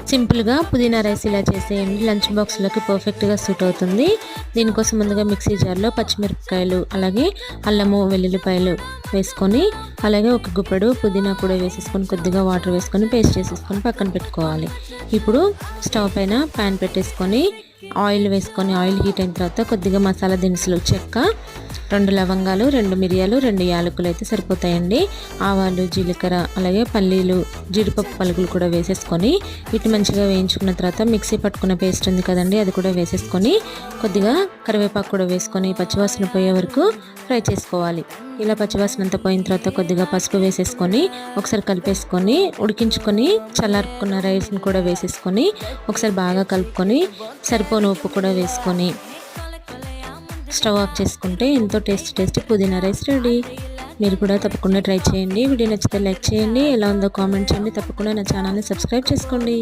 సింపుల్గా పుదీనా రైస్ ఇలా చేసేయండి. లంచ్ బాక్స్లోకి పర్ఫెక్ట్గా సూట్ అవుతుంది. దీనికోసం ముందుగా మిక్సీ జార్లో పచ్చిమిరపకాయలు, అలాగే అల్లము, వెల్లుల్లిపాయలు వేసుకొని, అలాగే ఒక గుప్పెడు పుదీనా కూడా వేసేసుకొని, కొద్దిగా వాటర్ వేసుకొని పేస్ట్ చేసేసుకొని పక్కన పెట్టుకోవాలి. ఇప్పుడు స్టవ్ పైన ప్యాన్ పెట్టేసుకొని ఆయిల్ వేసుకొని, ఆయిల్ హీట్ అయిన తర్వాత కొద్దిగా మసాలా దినుసులు, చెక్క, 2 లవంగాలు, 2 మిరియాలు, 2 యాలకులు అయితే సరిపోతాయండి. ఆవాలు, జీలకర్ర, అలాగే పల్లీలు, జీడిపప్పు పలుకులు కూడా వేసేసుకొని వీటిని మంచిగా వేయించుకున్న తర్వాత మిక్సీ పట్టుకున్న పేస్ట్ ఉంది కదండి, అది కూడా వేసేసుకొని కొద్దిగా కరివేపాకు కూడా వేసుకొని పచ్చివాసన పోయే వరకు ఫ్రై చేసుకోవాలి. ఇలా పచ్చివాసన అంతా పోయిన తర్వాత కొద్దిగా పసుపు వేసేసుకొని ఒకసారి కలిపేసుకొని ఉడికించుకొని చల్లార్పుకున్న రైస్ని కూడా వేసేసుకొని ఒకసారి బాగా కలుపుకొని సరిపోని ఉప్పు కూడా వేసుకొని స్టవ్ ఆఫ్ చేసుకుంటే ఎంతో టేస్టీ పుదీనా రైస్ రెడీ. మీరు కూడా తప్పకుండా ట్రై చేయండి. వీడియో నచ్చితే లైక్ చేయండి. ఎలా ఉందో కామెంట్ చేయండి. తప్పకుండా నా ఛానల్ని సబ్స్క్రైబ్ చేసుకోండి.